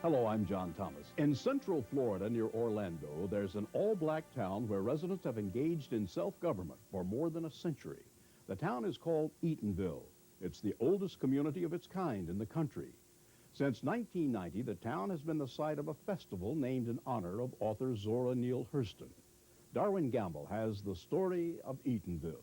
Hello, I'm John Thomas. In central Florida near Orlando, there's an all-black town where residents have engaged in self-government for more than a century. The town is called Eatonville. It's the oldest community of its kind in the country. Since 1990, the town has been the site of a festival named in honor of author Zora Neale Hurston. Darwin Gamble has the story of Eatonville.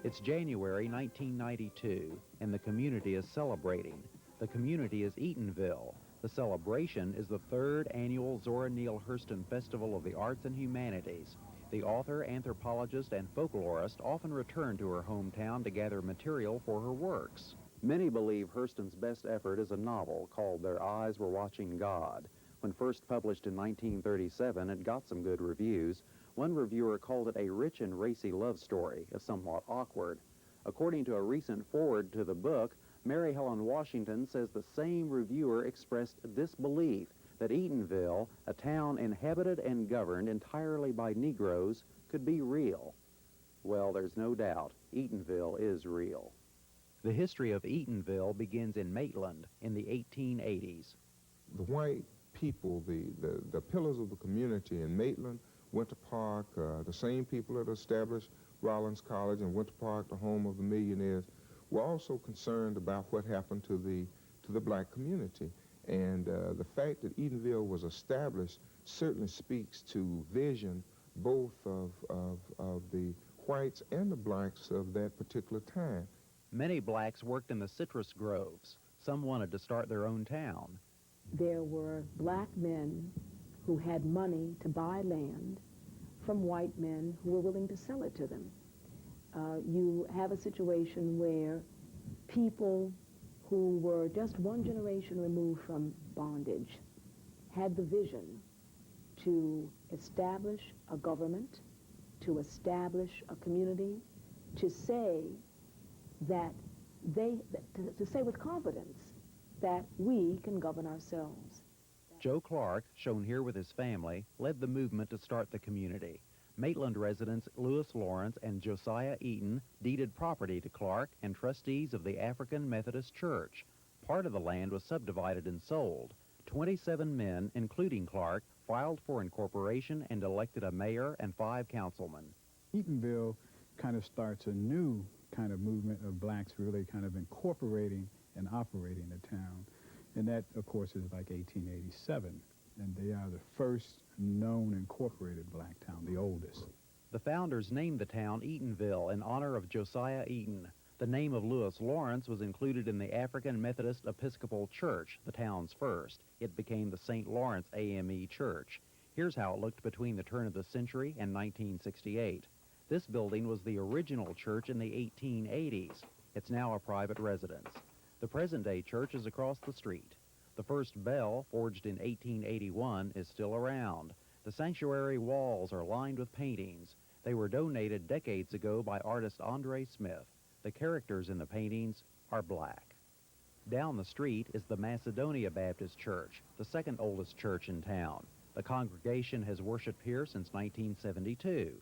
It's January 1992, and the community is celebrating. The community is Eatonville. The celebration is the third annual Zora Neale Hurston Festival of the Arts and Humanities. The author, anthropologist, and folklorist often return to her hometown to gather material for her works. Many believe Hurston's best effort is a novel called Their Eyes Were Watching God. When first published in 1937, it got some good reviews. One reviewer called it a rich and racy love story, if somewhat awkward. According to a recent foreword to the book, Mary Helen Washington says the same reviewer expressed this belief that Eatonville, a town inhabited and governed entirely by Negroes, could be real. Well, there's no doubt, Eatonville is real. The history of Eatonville begins in Maitland in the 1880s. The white people, the pillars of the community in Maitland, Winter Park, the same people that established Rollins College and Winter Park, the home of the millionaires, were also concerned about what happened to the black community. And the fact that Eatonville was established certainly speaks to vision both of the whites and the blacks of that particular time. Many blacks worked in the citrus groves. Some wanted to start their own town. There were black men who had money to buy land from white men who were willing to sell it to them. You have a situation where people who were just one generation removed from bondage had the vision to establish a government, to establish a community, to say that to say with confidence that we can govern ourselves. Joe Clark, shown here with his family, led the movement to start the community. Maitland residents Lewis Lawrence and Josiah Eaton deeded property to Clark and trustees of the African Methodist Church. Part of the land was subdivided and sold. 27 men, including Clark, filed for incorporation and elected a mayor and 5 councilmen. Eatonville kind of starts a new kind of movement of blacks really kind of incorporating and operating the town. And that, of course, is like 1887. And they are the first known incorporated black town, the oldest. The founders named the town Eatonville in honor of Josiah Eaton. The name of Lewis Lawrence was included in the African Methodist Episcopal Church, the town's first. It became the St. Lawrence AME Church. Here's how it looked between the turn of the century and 1968. This building was the original church in the 1880s. It's now a private residence. The present-day church is across the street. The first bell, forged in 1881, is still around. The sanctuary walls are lined with paintings. They were donated decades ago by artist Andre Smith. The characters in the paintings are black. Down the street is the Macedonia Baptist Church, the second oldest church in town. The congregation has worshiped here since 1972.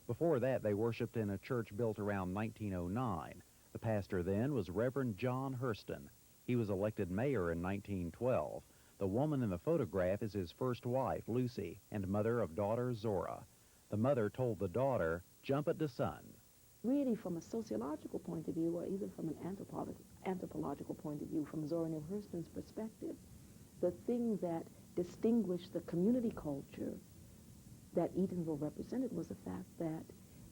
Before that, they worshiped in a church built around 1909. The pastor then was Reverend John Hurston. He was elected mayor in 1912. The woman in the photograph is his first wife, Lucy, and mother of daughter Zora. The mother told the daughter, "Jump at the sun." Really, from a sociological point of view, or even from an anthropological point of view, from Zora Neale Hurston's perspective, the thing that distinguished the community culture that Eatonville represented was the fact that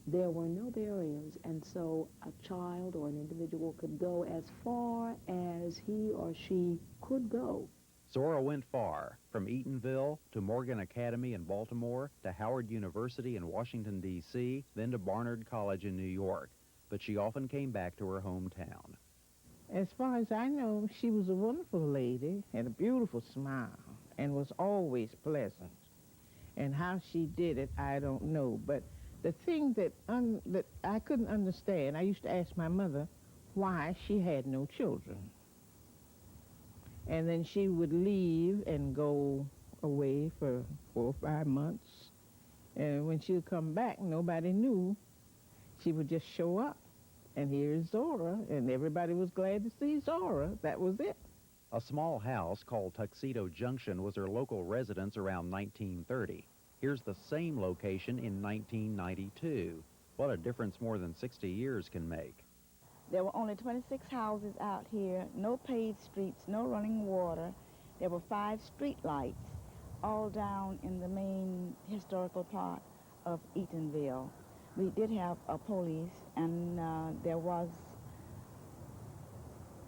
there were no barriers, and so a child or an individual could go as far as he or she could go. Zora went far, from Eatonville to Morgan Academy in Baltimore, to Howard University in Washington, D.C., then to Barnard College in New York. But she often came back to her hometown. As far as I know, she was a wonderful lady, had a beautiful smile, and was always pleasant. And how she did it, I don't know. But The thing that I couldn't understand, I used to ask my mother why she had no children. And then she would leave and go away for 4 or 5 months. And when she would come back, nobody knew. She would just show up. And here's Zora, and everybody was glad to see Zora. That was it. A small house called Tuxedo Junction was her local residence around 1930. Here's the same location in 1992. What a difference more than 60 years can make. There were only 26 houses out here, no paved streets, no running water. There were 5 street lights, all down in the main historical part of Eatonville. We did have a police, and there was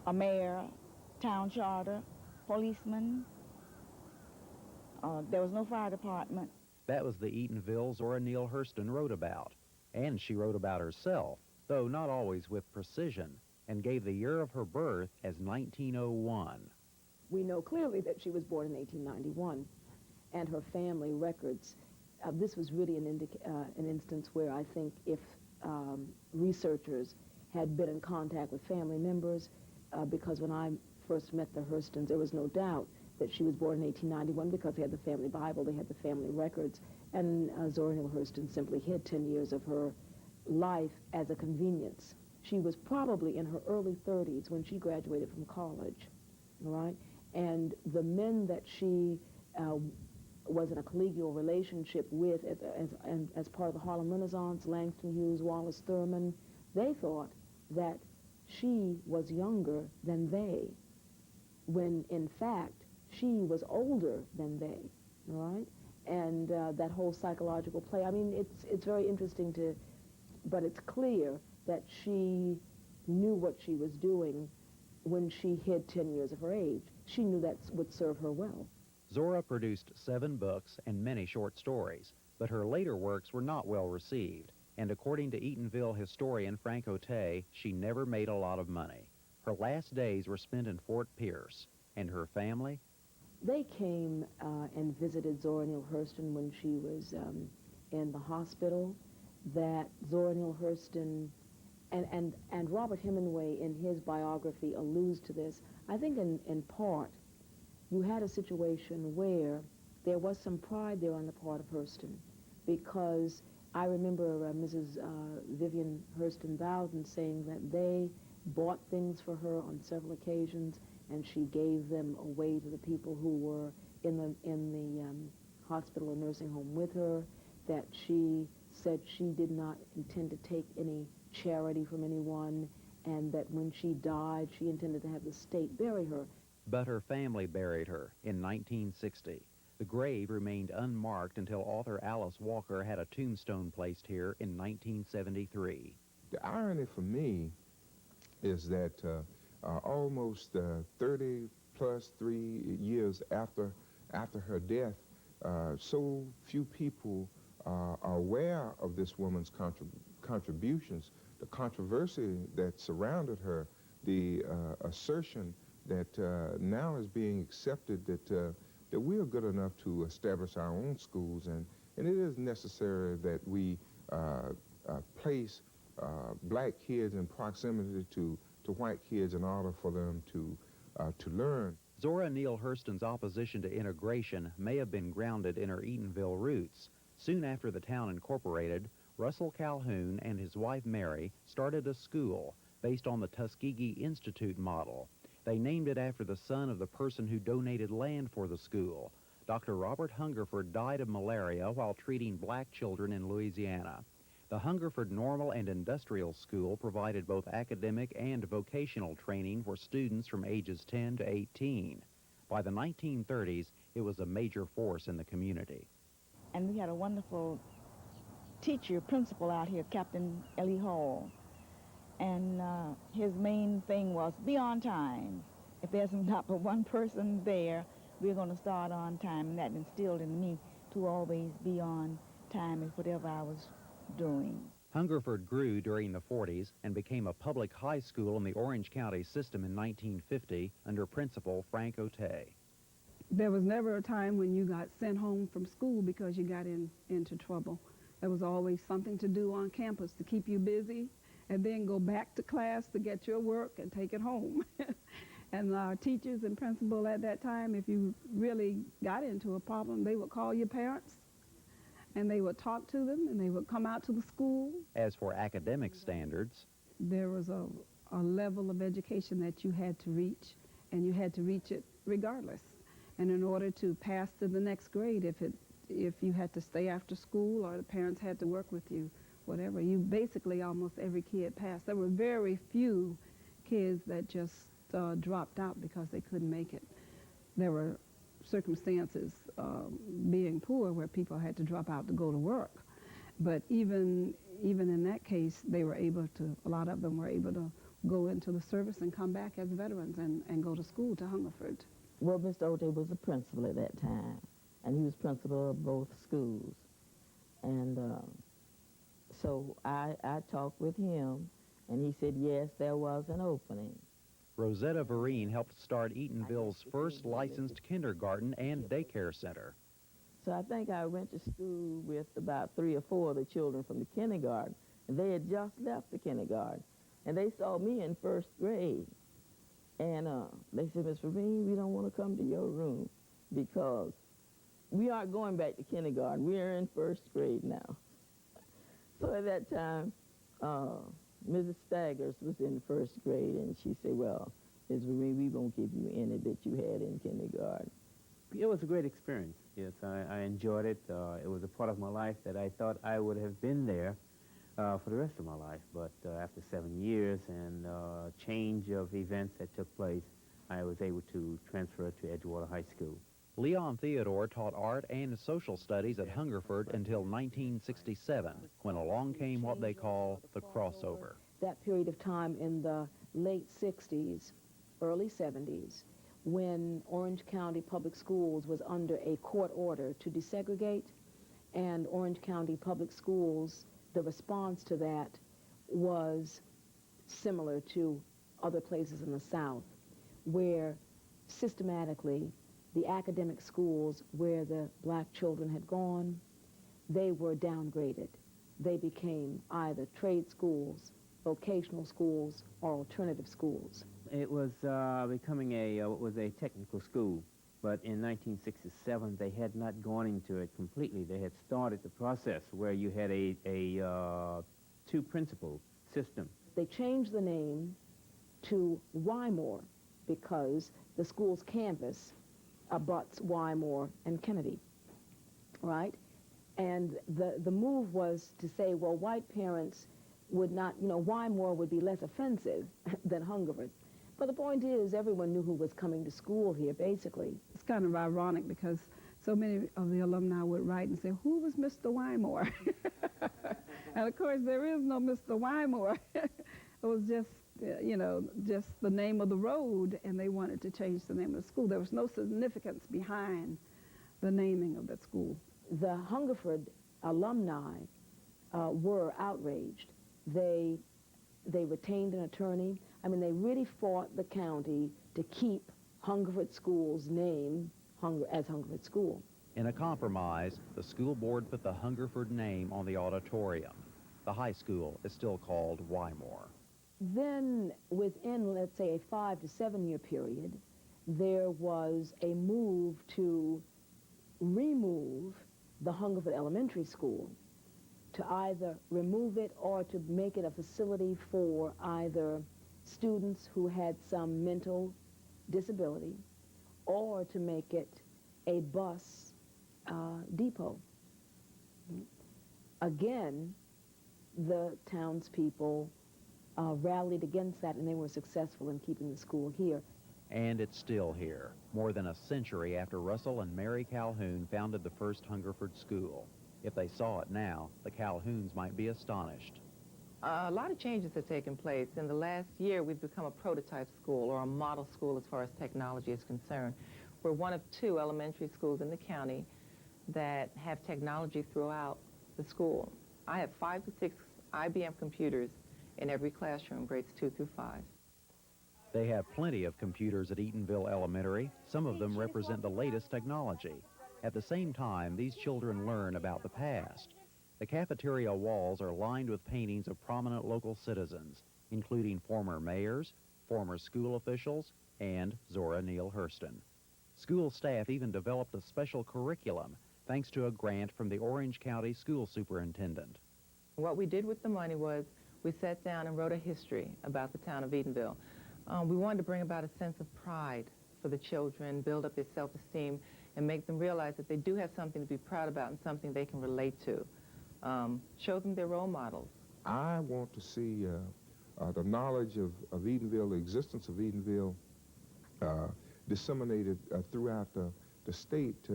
a mayor, town charter, policeman. There was no fire department. That was the Eatonville Zora Neale Hurston wrote about. And she wrote about herself, though not always with precision, and gave the year of her birth as 1901. We know clearly that she was born in 1891, and her family records. This was really an instance where I think if researchers had been in contact with family members, because when I first met the Hurstons, there was no doubt that she was born in 1891 because they had the family Bible, they had the family records, and Zora Neale Hurston simply hid 10 years of her life as a convenience. She was probably in her early 30s when she graduated from college, all right? And the men that she was in a collegial relationship with as part of the Harlem Renaissance, Langston Hughes, Wallace Thurman, they thought that she was younger than they, when in fact she was older than they, all right? And that whole psychological play, I mean, it's very interesting but it's clear that she knew what she was doing when she hid 10 years of her age. She knew that would serve her well. Zora produced 7 books and many short stories, but her later works were not well received, and according to Eatonville historian Frank Otay, she never made a lot of money. Her last days were spent in Fort Pierce, and her family? They came and visited Zora Neale Hurston when she was in the hospital. That Zora Neale Hurston, and Robert Hemingway in his biography alludes to this. I think in part, you had a situation where there was some pride there on the part of Hurston, because I remember Mrs. Vivian Hurston Bowden saying that they bought things for her on several occasions, and she gave them away to the people who were in the hospital or nursing home with her, that she said she did not intend to take any charity from anyone, and that when she died, she intended to have the state bury her. But her family buried her in 1960. The grave remained unmarked until author Alice Walker had a tombstone placed here in 1973. The irony for me is that almost 30 plus 3 years after her death, so few people are aware of this woman's contributions, the controversy that surrounded her, the assertion that now is being accepted that we are good enough to establish our own schools, and it is necessary that we place black kids in proximity to white kids in order for them to learn. Zora Neale Hurston's opposition to integration may have been grounded in her Eatonville roots. Soon after the town incorporated, Russell Calhoun and his wife Mary started a school based on the Tuskegee Institute model. They named it after the son of the person who donated land for the school. Dr. Robert Hungerford died of malaria while treating black children in Louisiana. The Hungerford Normal and Industrial School provided both academic and vocational training for students from ages 10 to 18. By the 1930s, it was a major force in the community. And we had a wonderful teacher, principal out here, Captain Ellie Hall. And his main thing was be on time. If there's not but one person there, we're going to start on time. And that instilled in me to always be on time with whatever I was doing. Hungerford grew during the 40s and became a public high school in the Orange County system in 1950 under Principal Frank Otay. There was never a time when you got sent home from school because you got into trouble. There was always something to do on campus to keep you busy, and then go back to class to get your work and take it home. And our teachers and principal at that time, if you really got into a problem, they would call your parents, and they would talk to them, and they would come out to the school. As for academic standards, There was a level of education that you had to reach, and you had to reach it regardless. And in order to pass to the next grade, if you had to stay after school or the parents had to work with you, whatever, you basically almost every kid passed. There were very few kids that just dropped out because they couldn't make it. There were circumstances, being poor, where people had to drop out to go to work. But even in that case, they were able to, a lot of them were able to go into the service and come back as veterans and go to school to Hungerford. Well, Mr. O.J. was the principal at that time, and he was principal of both schools. And so I talked with him, and he said, yes, there was an opening. Rosetta Vereen helped start Eatonville's first licensed kindergarten and daycare center. So I think I went to school with about 3 or 4 of the children from the kindergarten, and they had just left the kindergarten, and they saw me in first grade. And they said, Miss Vereen, we don't want to come to your room because we aren't going back to kindergarten. We're in first grade now. So at that time, Mrs. Staggers was in first grade, and she said, well, Ms. Vereen, we won't give you any that you had in kindergarten. It was a great experience. Yes, I enjoyed it. It was a part of my life that I thought I would have been there for the rest of my life. But after 7 years and change of events that took place, I was able to transfer to Edgewater High School. Leon Theodore taught art and social studies at Hungerford until 1967, when along came what they call the crossover. That period of time in the late 60s, early 70s, when Orange County Public Schools was under a court order to desegregate, and Orange County Public Schools, the response to that was similar to other places in the South, where systematically the academic schools where the black children had gone, they were downgraded. They became either trade schools, vocational schools, or alternative schools. It was becoming a technical school, but in 1967 they had not gone into it completely. They had started the process where you had a two-principal system. They changed the name to Wymore because the school's campus abuts Wymore and Kennedy, right? And the move was to say, well, white parents would not, Wymore would be less offensive than Hungerford. But the point is, everyone knew who was coming to school here, basically. It's kind of ironic because so many of the alumni would write and say, who was Mr. Wymore? And of course, there is no Mr. Wymore. It was just, just the name of the road, and they wanted to change the name of the school. There was no significance behind the naming of that school. The Hungerford alumni were outraged. They retained an attorney. I mean, they really fought the county to keep Hungerford School's name as Hungerford School. In a compromise, the school board put the Hungerford name on the auditorium. The high school is still called Wymore. Then, within, let's say, a 5 to 7 year period, there was a move to remove the Hungerford Elementary School, to either remove it or to make it a facility for either students who had some mental disability, or to make it a bus depot. Again, the townspeople rallied against that, and they were successful in keeping the school here. And it's still here, more than a century after Russell and Mary Calhoun founded the first Hungerford school. If they saw it now, the Calhouns might be astonished. A lot of changes have taken place. In the last year, we've become a prototype school, or a model school as far as technology is concerned. We're one of 2 elementary schools in the county that have technology throughout the school. I have 5 to 6 IBM computers in every classroom, grades 2 through 5. They have plenty of computers at Eatonville Elementary. Some of them represent the latest technology. At the same time, these children learn about the past. The cafeteria walls are lined with paintings of prominent local citizens, including former mayors, former school officials, and Zora Neale Hurston. School staff even developed a special curriculum thanks to a grant from the Orange County School Superintendent. What we did with the money was we sat down and wrote a history about the town of Eatonville. We wanted to bring about a sense of pride for the children, build up their self-esteem, and make them realize that they do have something to be proud about and something they can relate to. Show them their role models. I want to see the knowledge of Eatonville, the existence of Eatonville, disseminated throughout the state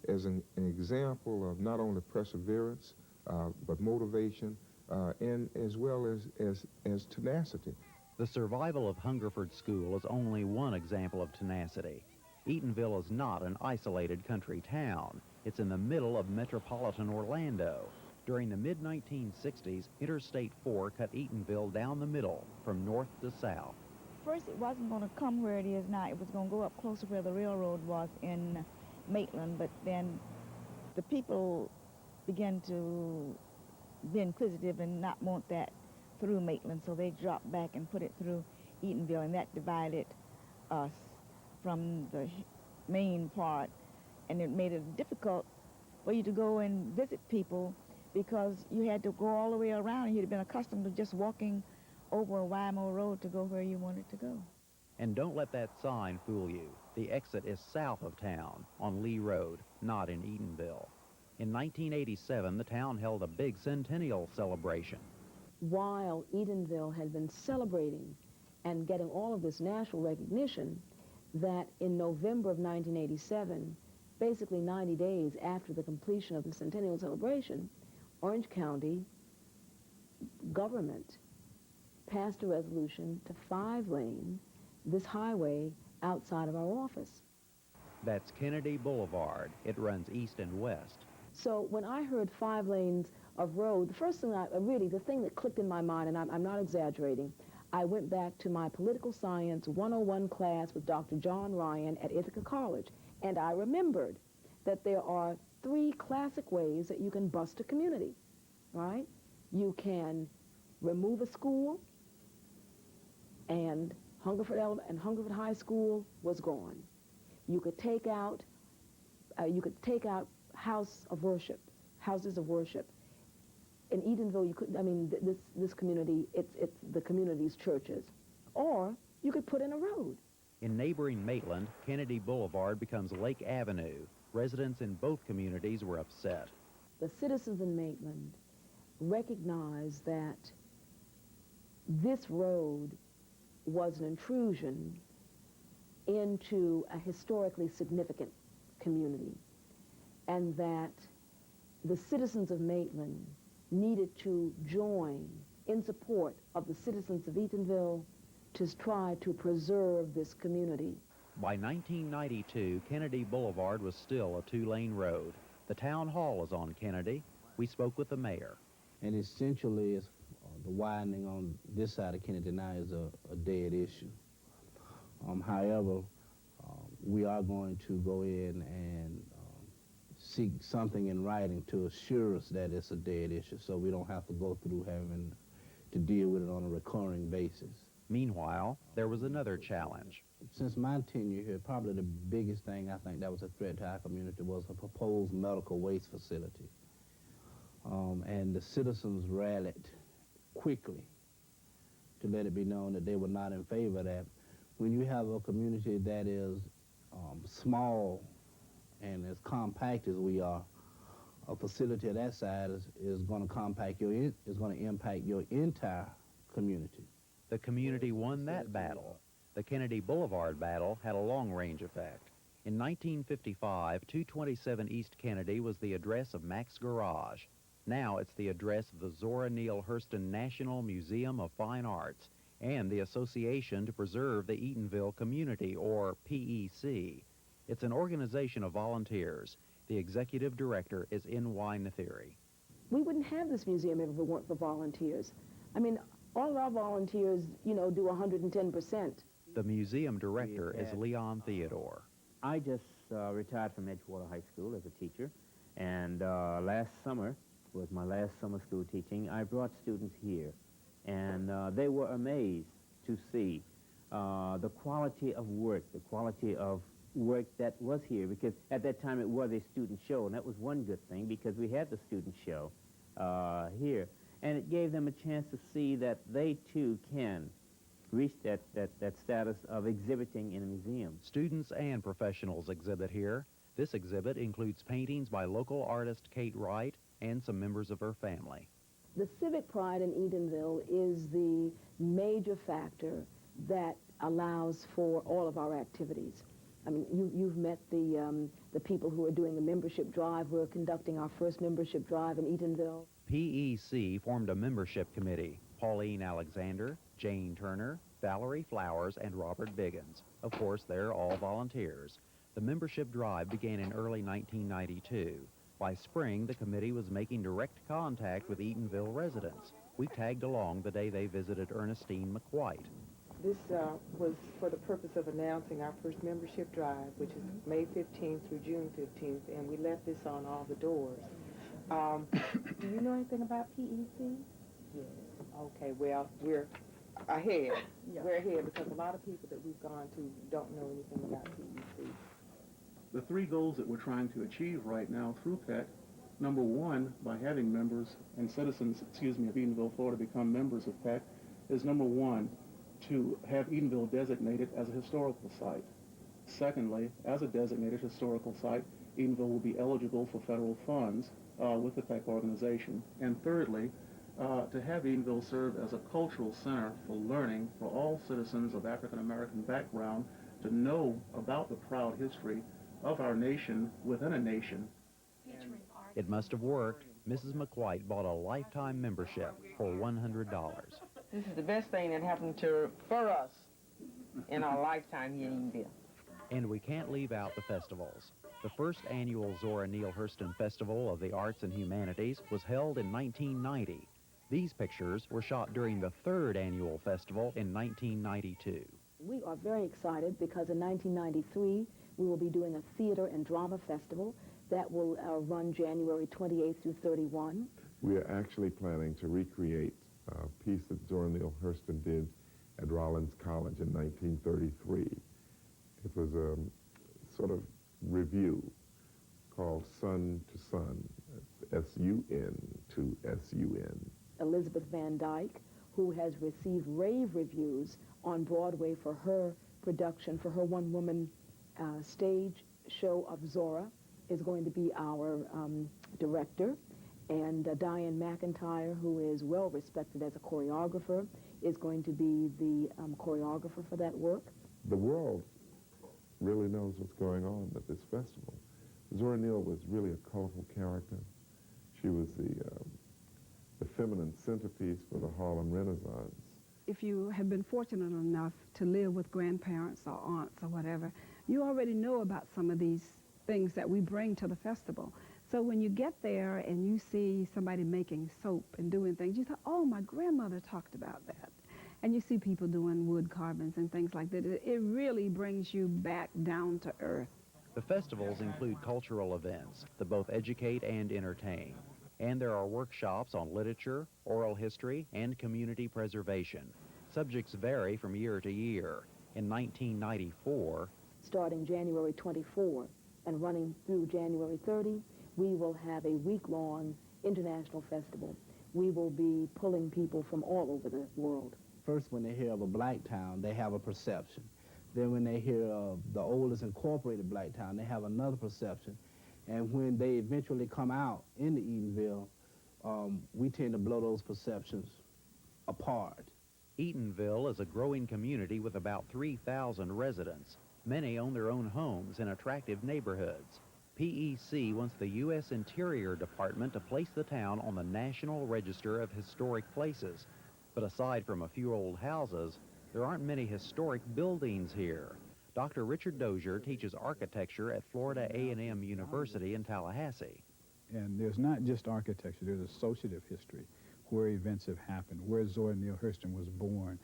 as an example of not only perseverance, but motivation, and as well as tenacity. The survival of Hungerford School is only one example of tenacity. Eatonville is not an isolated country town. It's in the middle of metropolitan Orlando. During the mid-1960s, Interstate 4 cut Eatonville down the middle, from north to south. First, it wasn't going to come where it is now. It was going to go up closer where the railroad was in Maitland, but then the people began to be inquisitive and not want that through Maitland, so they dropped back and put it through Eatonville, and that divided us from the main part, and it made it difficult for you to go and visit people because you had to go all the way around, and you'd have been accustomed to just walking over a YMO road to go where you wanted to go. And don't let that sign fool you. The exit is south of town, on Lee Road, not in Eatonville. In 1987, the town held a big centennial celebration. While Eatonville had been celebrating and getting all of this national recognition, that in November of 1987, basically 90 days after the completion of the centennial celebration, Orange County government passed a resolution to 5-lane this highway outside of our office. That's Kennedy Boulevard. It runs east and west. So when I heard 5 lanes of road, the first thing the thing that clicked in my mind, and I'm not exaggerating, I went back to my political science 101 class with Dr. John Ryan at Ithaca College, and I remembered that there are 3 classic ways that you can bust a community, right? You can remove a school, and Hungerford High School was gone. You could take out houses of worship. In Eatonville, you could, this community, it's the community's churches. Or you could put in a road. In neighboring Maitland, Kennedy Boulevard becomes Lake Avenue. Residents in both communities were upset. The citizens in Maitland recognized that this road was an intrusion into a historically significant community, and that the citizens of Maitland needed to join in support of the citizens of Eatonville to try to preserve this community. By 1992, Kennedy Boulevard was still a 2-lane road. The town hall is on Kennedy. We spoke with the mayor. And essentially, the widening on this side of Kennedy now is a dead issue. However, we are going to go in and seek something in writing to assure us that it's a dead issue, so we don't have to go through having to deal with it on a recurring basis. Meanwhile, there was another challenge. Since my tenure here, probably the biggest thing I think that was a threat to our community was a proposed medical waste facility. And the citizens rallied quickly to let it be known that they were not in favor of that. When you have a community that is small and as compact as we are, a facility of that size is going to impact your entire community. The community won that battle. The Kennedy Boulevard battle had a long-range effect. In 1955, 227 East Kennedy was the address of Mac's Garage. Now it's the address of the Zora Neale Hurston National Museum of Fine Arts and the Association to Preserve the Eatonville Community, or PEC. It's an organization of volunteers. The executive director is N.Y. Nethiri. We wouldn't have this museum if it weren't for volunteers. I mean, all of our volunteers, do 110%. The museum director is Leon Theodore. I just retired from Edgewater High School as a teacher, and last summer was my last summer school teaching, I brought students here, and they were amazed to see the quality of work, that was here, because at that time it was a student show, and that was one good thing, because we had the student show here, and it gave them a chance to see that they too can reach that status of exhibiting in a museum. Students and professionals exhibit here. This exhibit includes paintings by local artist Kate Wright and some members of her family. The civic pride in Eatonville is the major factor that allows for all of our activities. I mean, you've met the people who are doing the membership drive. We're conducting our first membership drive in Eatonville. PEC formed a membership committee. Pauline Alexander, Jane Turner, Valerie Flowers, and Robert Biggins. Of course, they're all volunteers. The membership drive began in early 1992. By spring, the committee was making direct contact with Eatonville residents. We tagged along the day they visited Ernestine McWhite. This was for the purpose of announcing our first membership drive, which is May 15th through June 15th, and we left this on all the doors. Do you know anything about PEC? Yes. Okay, well, we're ahead. Yeah. We're ahead because a lot of people that we've gone to don't know anything about PEC. The three goals that we're trying to achieve right now through PEC, number one, by having members and citizens, of Eatonville, Florida become members of PEC, is number one, to have Eatonville designated as a historical site. Secondly, as a designated historical site, Eatonville will be eligible for federal funds with the PEC organization. And thirdly, to have Eatonville serve as a cultural center for learning for all citizens of African American background to know about the proud history of our nation within a nation. It must have worked. Mrs. McWhite bought a lifetime membership for $100. This is the best thing that happened for us in our lifetime here in Eatonville. And we can't leave out the festivals. The first annual Zora Neale Hurston Festival of the Arts and Humanities was held in 1990. These pictures were shot during the third annual festival in 1992. We are very excited because in 1993, we will be doing a theater and drama festival that will run January 28th through 31. We are actually planning to recreate a piece that Zora Neale Hurston did at Rollins College in 1933. It was a sort of review called Sun to Sun, S-U-N to S-U-N. Elizabeth Van Dyke, who has received rave reviews on Broadway for her production, for her one-woman stage show of Zora, is going to be our director. And Diane McIntyre, who is well respected as a choreographer, is going to be the choreographer for that work. The world really knows what's going on at this festival. Zora Neale was really a colorful character. She was the feminine centerpiece for the Harlem Renaissance. If you have been fortunate enough to live with grandparents or aunts or whatever, you already know about some of these things that we bring to the festival. So when you get there and you see somebody making soap and doing things, you say, oh, my grandmother talked about that. And you see people doing wood carvings and things like that. It really brings you back down to earth. The festivals include cultural events that both educate and entertain. And there are workshops on literature, oral history, and community preservation. Subjects vary from year to year. In 1994, starting January 24 and running through January 30, we will have a week-long international festival. We will be pulling people from all over the world. First, when they hear of a black town, they have a perception. Then when they hear of the oldest incorporated black town, they have another perception. And when they eventually come out into Eatonville, we tend to blow those perceptions apart. Eatonville is a growing community with about 3,000 residents. Many own their own homes in attractive neighborhoods. PEC wants the U.S. Interior Department to place the town on the National Register of Historic Places. But aside from a few old houses, there aren't many historic buildings here. Dr. Richard Dozier teaches architecture at Florida A&M University in Tallahassee. And there's not just architecture, there's associative history, where events have happened, where Zora Neale Hurston was born,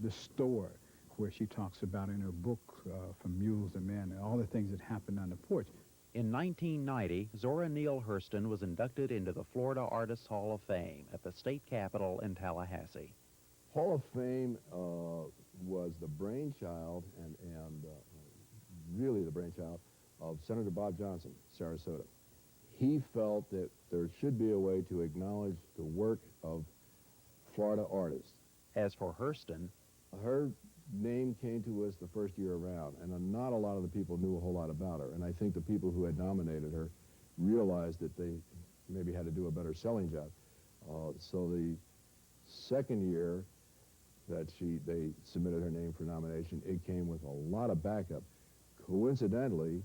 the store, where she talks about in her book, From Mules to Men, and all the things that happened on the porch. In 1990, Zora Neale Hurston was inducted into the Florida Artists Hall of Fame at the state capitol in Tallahassee. Hall of Fame was the brainchild and really the brainchild of Senator Bob Johnson, Sarasota. He felt that there should be a way to acknowledge the work of Florida artists. As for Hurston, her name came to us the first year around, and not a lot of the people knew a whole lot about her. And I think the people who had nominated her realized that they maybe had to do a better selling job. So the second year that they submitted her name for nomination, it came with a lot of backup. Coincidentally,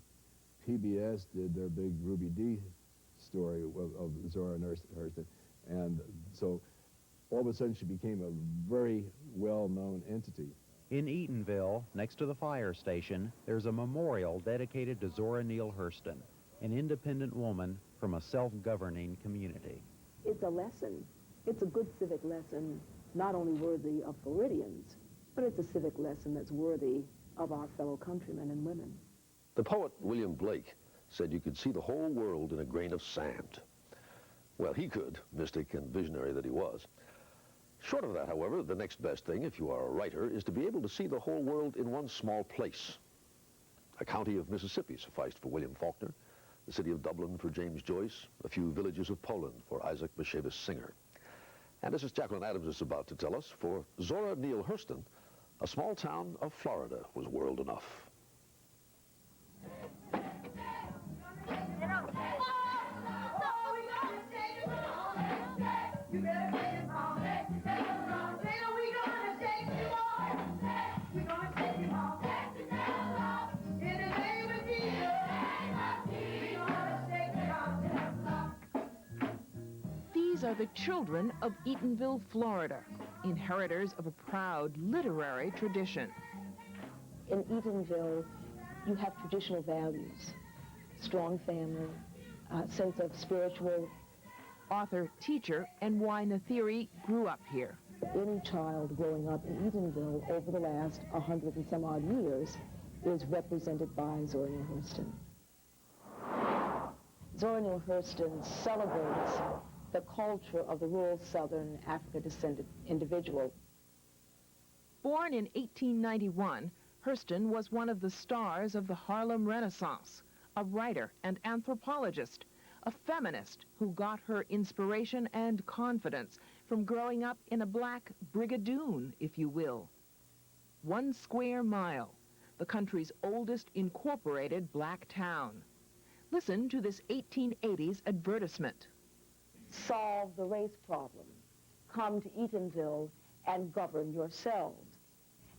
PBS did their big Ruby Dee story of Zora Neale Hurston, and so all of a sudden she became a very well-known entity. in Eatonville, next to the fire station, there's a memorial dedicated to Zora Neale Hurston, an independent woman from a self-governing community. It's a lesson. It's a good civic lesson, not only worthy of Floridians, but it's a civic lesson that's worthy of our fellow countrymen and women. The poet William Blake said you could see the whole world in a grain of sand. Well, he could, mystic and visionary that he was. Short of that, however, the next best thing, if you are a writer, is to be able to see the whole world in one small place. A county of Mississippi sufficed for William Faulkner, the city of Dublin for James Joyce, a few villages of Poland for Isaac Bashevis Singer. And as Jacqueline Adams is about to tell us, for Zora Neale Hurston, a small town of Florida was world enough. These are the children of Eatonville, Florida, inheritors of a proud literary tradition. In Eatonville, you have traditional values, strong family, sense of spiritual. Author, teacher, and Wina Theory grew up here. Any child growing up in Eatonville over the last 100 and some odd years is represented by Zora Neale Hurston. Zora Neale Hurston celebrates the culture of the rural Southern Africa-descended individual. Born in 1891, Hurston was one of the stars of the Harlem Renaissance, a writer and anthropologist, a feminist who got her inspiration and confidence from growing up in a black brigadoon, if you will. 1 square mile, the country's oldest incorporated black town. Listen to this 1880s advertisement. Solve the race problem. Come to Eatonville and govern yourselves.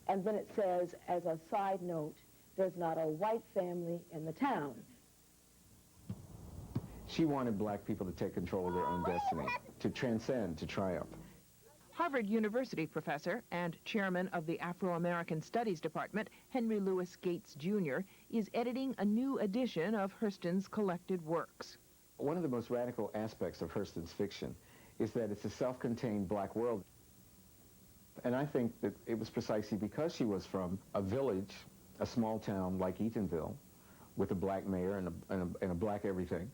And then it says, as a side note, there's not a white family in the town. She wanted black people to take control of their own destiny, to transcend, to triumph. Harvard University professor and chairman of the Afro-American Studies Department, Henry Louis Gates, Jr., is editing a new edition of Hurston's collected works. One of the most radical aspects of Hurston's fiction is that it's a self-contained black world. And I think that it was precisely because she was from a village, a small town like Eatonville, with a black mayor and a black everything,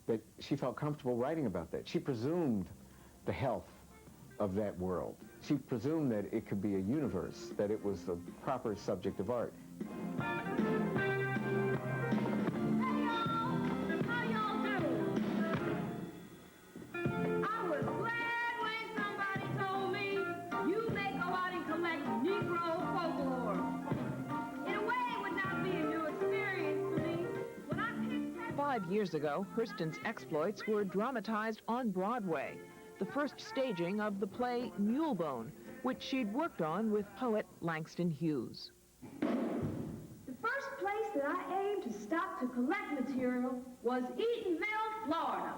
that she felt comfortable writing about that. She presumed the health of that world. She presumed that it could be a universe, that it was the proper subject of art. Years ago, Hurston's exploits were dramatized on Broadway, the first staging of the play Mulebone, which she'd worked on with poet Langston Hughes. The first place that I aimed to stop to collect material was Eatonville, Florida.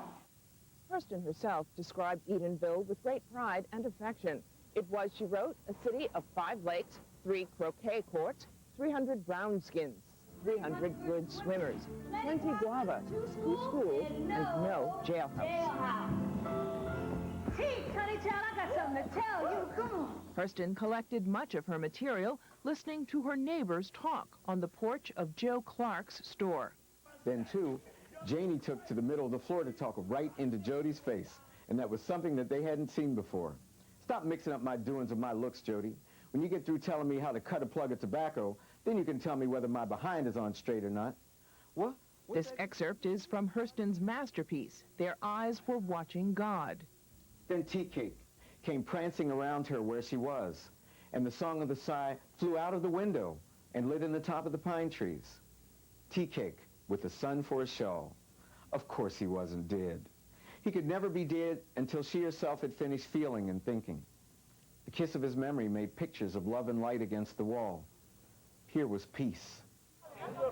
Hurston herself described Eatonville with great pride and affection. It was, she wrote, a city of 5 lakes, 3 croquet courts, 300 brown skins, 300 good swimmers, plenty guava, 2 schools, and no jailhouse. Hey, Honey Child, I got something to tell you. Come on. Hurston collected much of her material listening to her neighbors talk on the porch of Joe Clark's store. Then, too, Janie took to the middle of the floor to talk right into Jody's face, and that was something that they hadn't seen before. Stop mixing up my doings with my looks, Jody. When you get through telling me how to cut a plug of tobacco, then you can tell me whether my behind is on straight or not. What? This excerpt is from Hurston's masterpiece, Their Eyes Were Watching God. Then Tea Cake came prancing around her where she was, and the Song of the Sigh flew out of the window and lit in the top of the pine trees. Tea Cake, with the sun for a shawl. Of course he wasn't dead. He could never be dead until she herself had finished feeling and thinking. The kiss of his memory made pictures of love and light against the wall. Here was peace.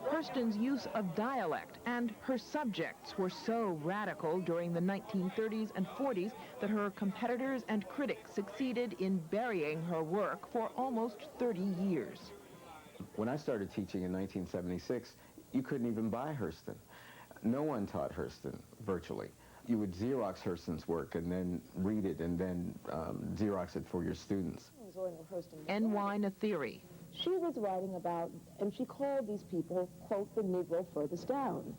Hurston's use of dialect and her subjects were so radical during the 1930s and 40s that her competitors and critics succeeded in burying her work for almost 30 years. When I started teaching in 1976, you couldn't even buy Hurston. No one taught Hurston, virtually. You would Xerox Hurston's work and then read it and then Xerox it for your students. N.Y. Theory. She was writing about, and she called these people, quote, the Negro furthest down.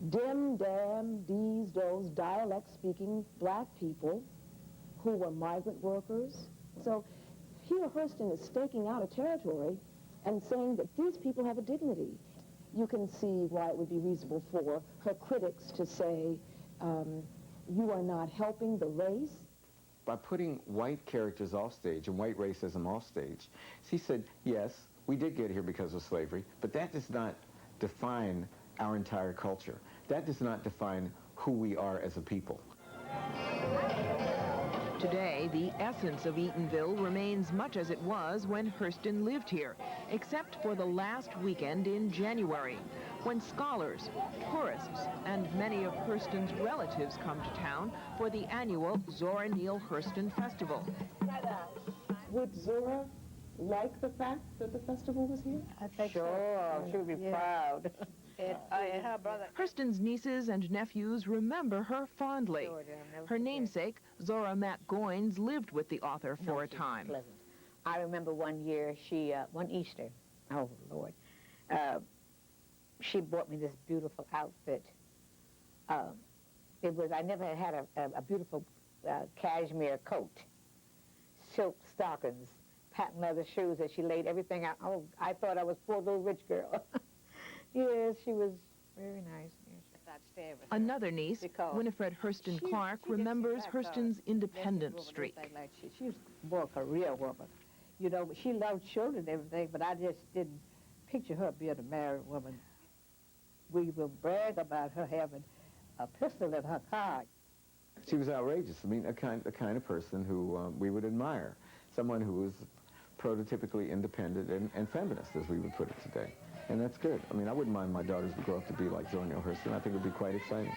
Dim, damn, these, those dialect-speaking black people who were migrant workers. So here Hurston is staking out a territory and saying that these people have a dignity. You can see why it would be reasonable for her critics to say, you are not helping the race. By putting white characters off stage and white racism off stage, she said, yes, we did get here because of slavery, but that does not define our entire culture. That does not define who we are as a people. Today, the essence of Eatonville remains much as it was when Hurston lived here, except for the last weekend in January, when scholars, tourists, and many of Hurston's relatives come to town for the annual Zora Neale Hurston Festival. Would Zora like the fact that the festival was here? I think sure, she would be proud. Her brother. Hurston's nieces and nephews remember her fondly. Her namesake, Zora McGoins, lived with the author for a time. Pleasant. I remember one year, one Easter, oh Lord, she bought me this beautiful outfit. I never had a beautiful cashmere coat, silk stockings, patent leather shoes that she laid everything out. Oh, I thought I was poor little rich girl. Yes, she was very nice. Another niece, Winifred Hurston Clark, remembers Hurston's independent streak. She was more a career woman. You know, she loved children and everything, but I just didn't picture her being a married woman. We will brag about her having a pistol in her car. She was outrageous. I mean, the kind of person who we would admire. Someone who was prototypically independent and feminist, as we would put it today. And that's good. I mean, I wouldn't mind my daughters would grow up to be like Zora Neale Hurston. I think it would be quite exciting.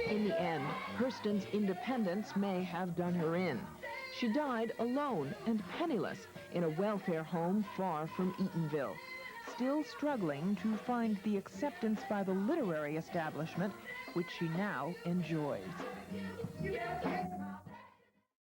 In the end, Hurston's independence may have done her in. She died alone and penniless in a welfare home far from Eatonville, still struggling to find the acceptance by the literary establishment which she now enjoys.